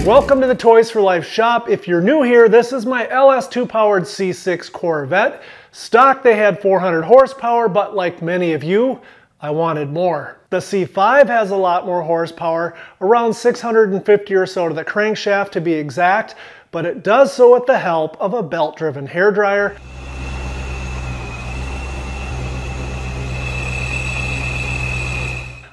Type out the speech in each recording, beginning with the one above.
Welcome to the Toys for Life shop. If you're new here, this is my LS2-powered C6 Corvette. Stock, they had 400 horsepower, but like many of you, I wanted more. The C5 has a lot more horsepower, around 650 or so to the crankshaft to be exact, but it does so with the help of a belt-driven hairdryer.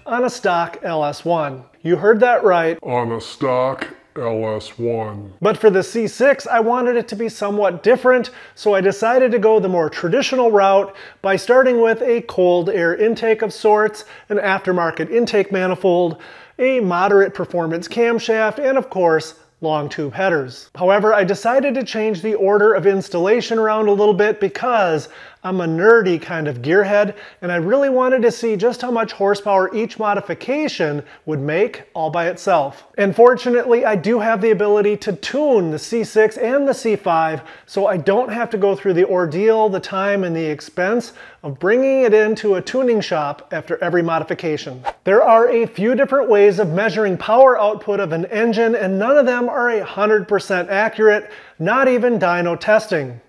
On a stock LS1. You heard that right. On a stock LS1. But for the C6, I wanted it to be somewhat different, so I decided to go the more traditional route by starting with a cold air intake of sorts, an aftermarket intake manifold, a moderate performance camshaft, and of course, long tube headers. However, I decided to change the order of installation around a little bit because I'm a nerdy kind of gearhead, and I really wanted to see just how much horsepower each modification would make all by itself. And fortunately, I do have the ability to tune the C6 and the C5, so I don't have to go through the ordeal, the time, and the expense of bringing it into a tuning shop after every modification. There are a few different ways of measuring power output of an engine, and none of them are 100% accurate, not even dyno testing.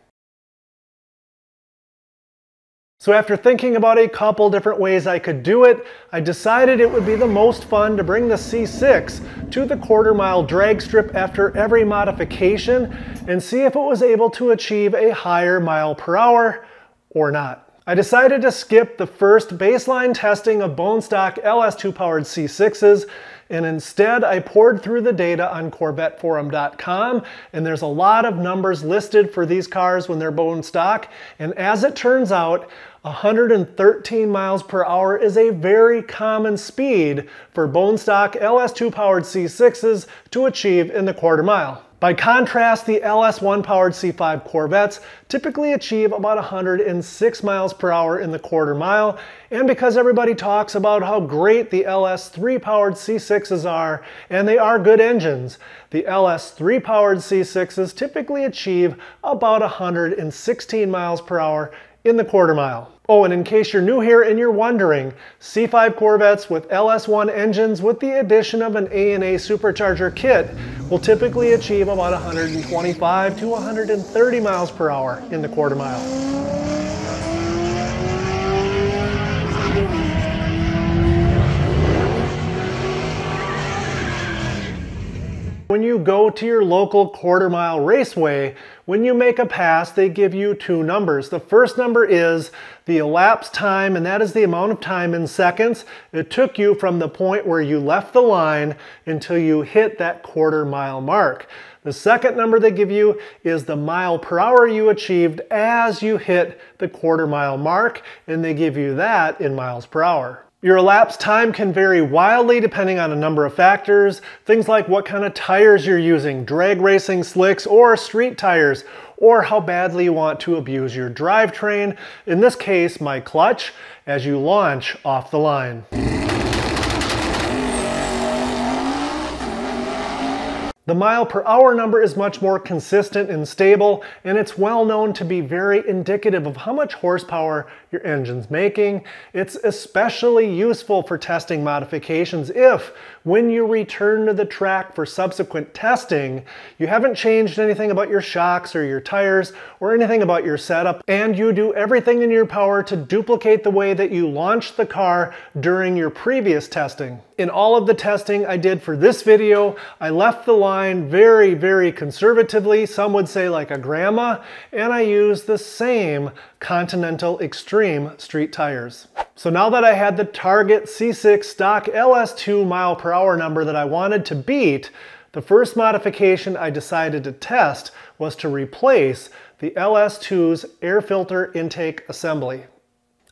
So after thinking about a couple different ways I could do it, I decided it would be the most fun to bring the C6 to the quarter-mile drag strip after every modification and see if it was able to achieve a higher mile per hour or not. I decided to skip the first baseline testing of bone stock LS2-powered C6s, and instead I poured through the data on CorvetteForum.com, and there's a lot of numbers listed for these cars when they're bone stock, and as it turns out, 113 miles per hour is a very common speed for bone stock LS2-powered C6s to achieve in the quarter mile. By contrast, the LS1-powered C5 Corvettes typically achieve about 106 miles per hour in the quarter mile, and because everybody talks about how great the LS3-powered C6s are, and they are good engines, the LS3-powered C6s typically achieve about 116 miles per hour in the quarter mile. Oh, and in case you're new here and you're wondering, C5 Corvettes with LS1 engines with the addition of an A&A Supercharger Kit will typically achieve about 125 to 130 miles per hour in the quarter mile. When you go to your local quarter-mile raceway, when you make a pass, they give you two numbers. The first number is the elapsed time, and that is the amount of time in seconds it took you from the point where you left the line until you hit that quarter-mile mark. The second number they give you is the mile per hour you achieved as you hit the quarter-mile mark, and they give you that in miles per hour. Your elapsed time can vary wildly depending on a number of factors, things like what kind of tires you're using, drag racing slicks or street tires, or how badly you want to abuse your drivetrain, in this case my clutch, as you launch off the line. The mile per hour number is much more consistent and stable, and it's well known to be very indicative of how much horsepower your engine's making. It's especially useful for testing modifications if, when you return to the track for subsequent testing, you haven't changed anything about your shocks or your tires or anything about your setup, and you do everything in your power to duplicate the way that you launched the car during your previous testing. In all of the testing I did for this video, I left the line very, very conservatively, some would say like a grandma, and I used the same Continental Extreme street tires. So now that I had the target C6 stock LS2 mile per hour number that I wanted to beat, the first modification I decided to test was to replace the LS2's air filter intake assembly.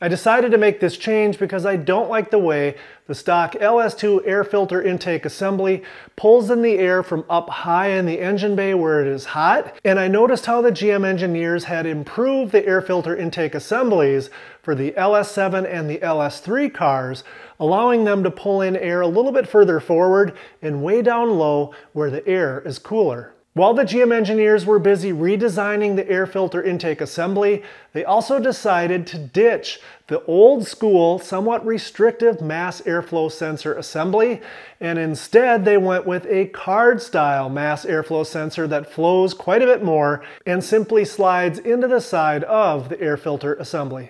I decided to make this change because I don't like the way the stock LS2 air filter intake assembly pulls in the air from up high in the engine bay where it is hot, and I noticed how the GM engineers had improved the air filter intake assemblies for the LS7 and the LS3 cars, allowing them to pull in air a little bit further forward and way down low where the air is cooler. While the GM engineers were busy redesigning the air filter intake assembly, they also decided to ditch the old school, somewhat restrictive mass airflow sensor assembly, and instead they went with a card-style mass airflow sensor that flows quite a bit more and simply slides into the side of the air filter assembly.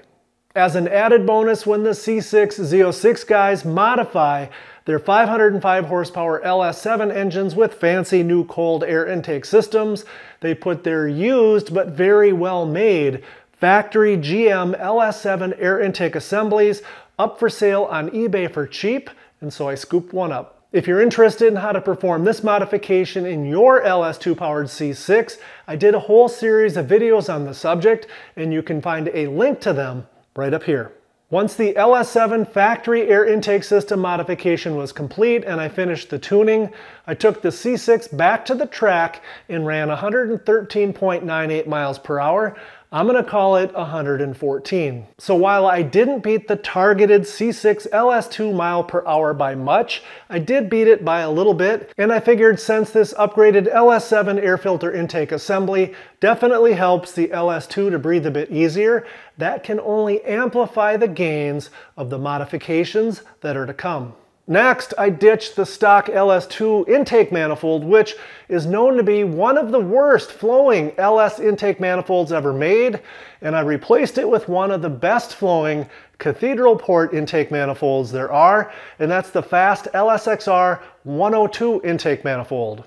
As an added bonus, when the C6 Z06 guys modify their 505 horsepower LS7 engines with fancy new cold air intake systems, they put their used but very well made factory GM LS7 air intake assemblies up for sale on eBay for cheap, and so I scooped one up. If you're interested in how to perform this modification in your LS2-powered C6, I did a whole series of videos on the subject, and you can find a link to them right up here. Once the LS7 factory air intake system modification was complete and I finished the tuning, I took the C6 back to the track and ran 113.98 miles per hour. I'm going to call it 114. So while I didn't beat the targeted C6 LS2 mile per hour by much, I did beat it by a little bit, and I figured since this upgraded LS7 air filter intake assembly definitely helps the LS2 to breathe a bit easier, that can only amplify the gains of the modifications that are to come. Next, I ditched the stock LS2 intake manifold, which is known to be one of the worst flowing LS intake manifolds ever made, and I replaced it with one of the best flowing cathedral port intake manifolds there are, and that's the FAST LSXR 102 intake manifold.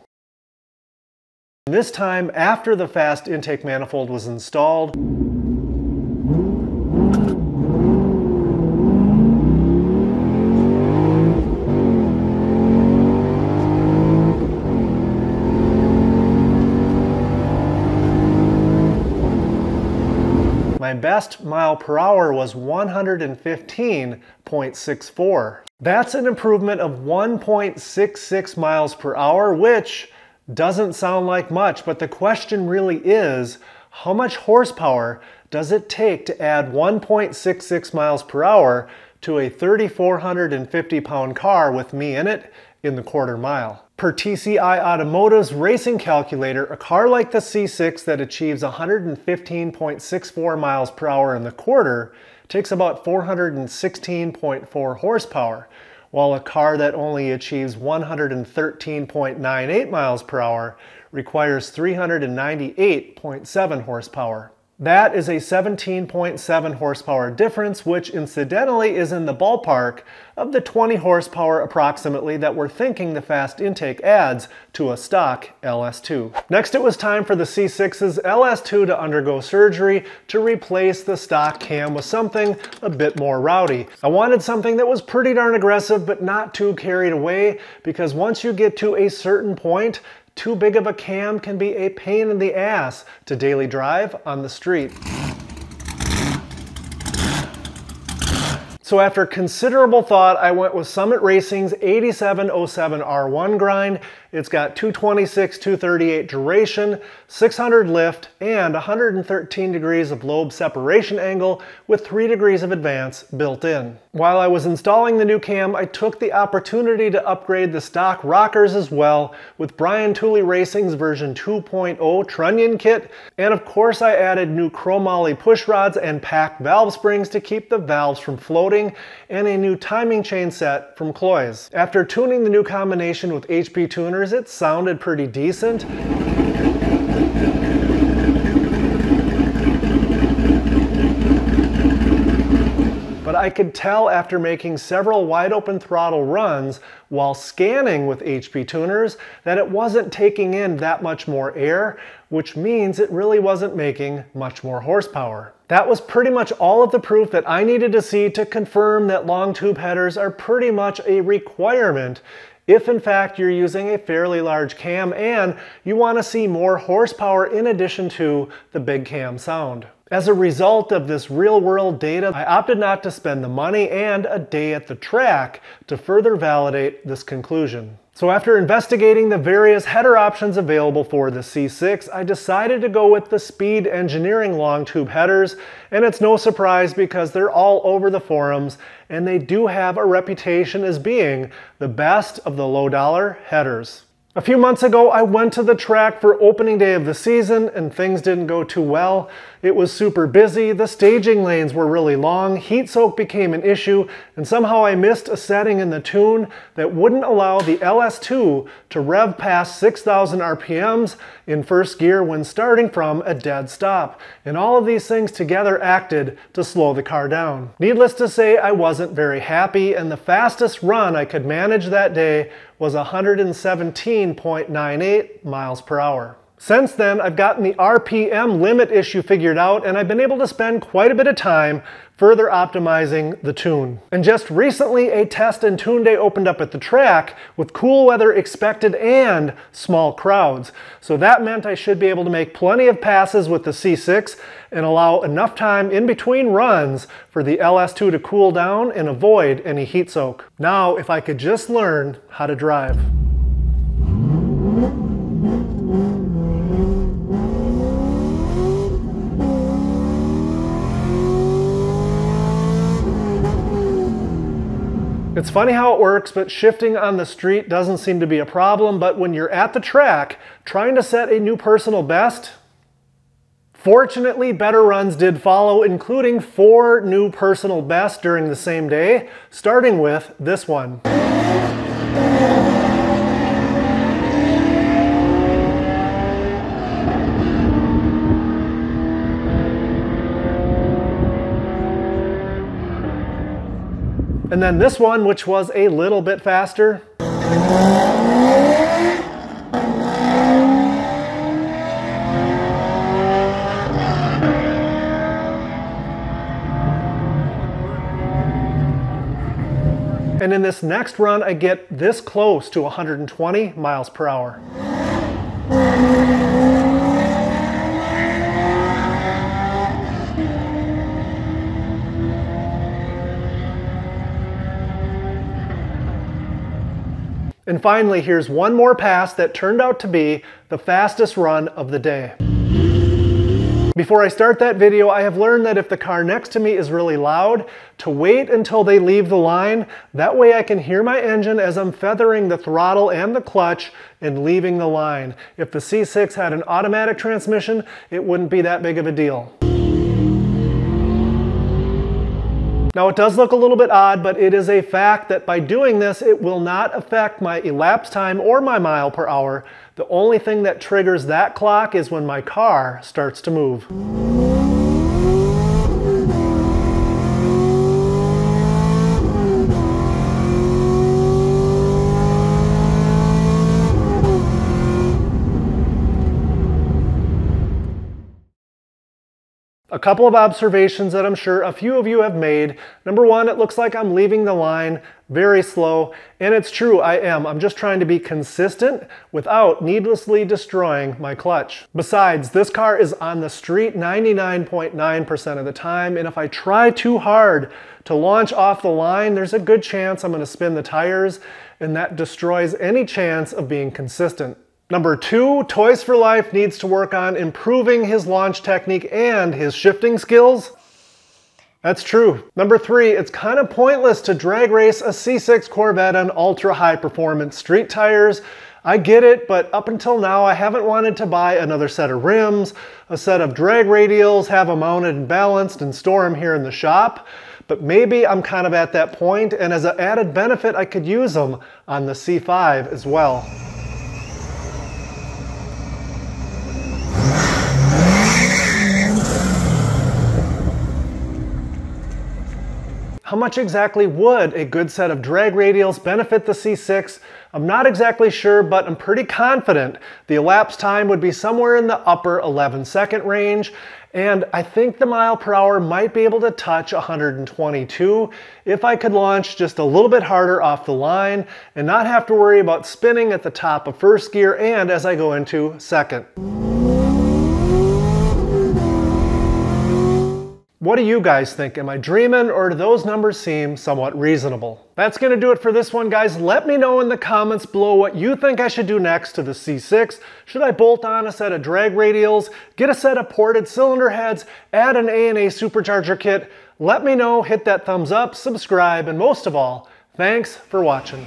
This time, after the FAST intake manifold was installed, my best mile per hour was 115.64. That's an improvement of 1.66 miles per hour, which doesn't sound like much, but the question really is, how much horsepower does it take to add 1.66 miles per hour to a 3,450 pound car with me in it in the quarter mile? Per TCI Automotive's racing calculator, a car like the C6 that achieves 115.64 miles per hour in the quarter takes about 416.4 horsepower, while a car that only achieves 113.98 miles per hour requires 398.7 horsepower. That is a 17.7 horsepower difference, which incidentally is in the ballpark of the 20 horsepower approximately that we're thinking the fast intake adds to a stock LS2. Next, it was time for the C6's LS2 to undergo surgery to replace the stock cam with something a bit more rowdy. I wanted something that was pretty darn aggressive but not too carried away, because once you get to a certain point, too big of a cam can be a pain in the ass to daily drive on the street. So after considerable thought, I went with Summit Racing's 8707 R1 grind. It's got 226, 238 duration, 600 lift, and 113 degrees of lobe separation angle with 3 degrees of advance built in. While I was installing the new cam, I took the opportunity to upgrade the stock rockers as well with Brian Tooley Racing's version 2.0 trunnion kit, and of course I added new chromoly push rods and packed valve springs to keep the valves from floating, and a new timing chain set from Cloy's. After tuning the new combination with HP tuners, it sounded pretty decent. But I could tell after making several wide open throttle runs while scanning with HP tuners that it wasn't taking in that much more air, which means it really wasn't making much more horsepower. That was pretty much all of the proof that I needed to see to confirm that long tube headers are pretty much a requirement if in fact you're using a fairly large cam and you want to see more horsepower in addition to the big cam sound. As a result of this real-world data, I opted not to spend the money and a day at the track to further validate this conclusion. So after investigating the various header options available for the C6, I decided to go with the Speed Engineering long tube headers, and it's no surprise because they're all over the forums and they do have a reputation as being the best of the low-dollar headers. A few months ago, I went to the track for opening day of the season and things didn't go too well. It was super busy, the staging lanes were really long, heat soak became an issue, and somehow I missed a setting in the tune that wouldn't allow the LS2 to rev past 6,000 RPMs in first gear when starting from a dead stop. And all of these things together acted to slow the car down. Needless to say, I wasn't very happy, and the fastest run I could manage that day was 117.98 miles per hour. Since then, I've gotten the RPM limit issue figured out, and I've been able to spend quite a bit of time further optimizing the tune. And just recently, a test and tune day opened up at the track with cool weather expected and small crowds. So that meant I should be able to make plenty of passes with the C6 and allow enough time in between runs for the LS2 to cool down and avoid any heat soak. Now, if I could just learn how to drive. It's funny how it works, but shifting on the street doesn't seem to be a problem, but when you're at the track trying to set a new personal best, fortunately better runs did follow, including 4 new personal bests during the same day, starting with this one. And then this one, which was a little bit faster. And in this next run, I get this close to 120 miles per hour. And finally, here's one more pass that turned out to be the fastest run of the day. Before I start that video, I have learned that if the car next to me is really loud, to wait until they leave the line. That way I can hear my engine as I'm feathering the throttle and the clutch and leaving the line. If the C6 had an automatic transmission, it wouldn't be that big of a deal. Now it does look a little bit odd, but it is a fact that by doing this, it will not affect my elapsed time or my mile per hour. The only thing that triggers that clock is when my car starts to move. A couple of observations that I'm sure a few of you have made. Number one, it looks like I'm leaving the line very slow, and it's true, I am. I'm just trying to be consistent without needlessly destroying my clutch. Besides, this car is on the street 99.9% of the time, and if I try too hard to launch off the line, there's a good chance I'm going to spin the tires, and that destroys any chance of being consistent. Number two, Toys for Life needs to work on improving his launch technique and his shifting skills. That's true. Number three, it's kind of pointless to drag race a C6 Corvette on ultra high performance street tires. I get it, but up until now I haven't wanted to buy another set of rims, a set of drag radials, have them mounted and balanced and store them here in the shop. But maybe I'm kind of at that point, and as an added benefit I could use them on the C5 as well. How much exactly would a good set of drag radials benefit the C6? I'm not exactly sure, but I'm pretty confident the elapsed time would be somewhere in the upper 11-second range, and I think the mile per hour might be able to touch 122 if I could launch just a little bit harder off the line and not have to worry about spinning at the top of first gear and as I go into second. What do you guys think? Am I dreaming, or do those numbers seem somewhat reasonable? That's going to do it for this one, guys. Let me know in the comments below what you think I should do next to the C6. Should I bolt on a set of drag radials, get a set of ported cylinder heads, add an A&A Supercharger Kit? Let me know, hit that thumbs up, subscribe, and most of all, thanks for watching.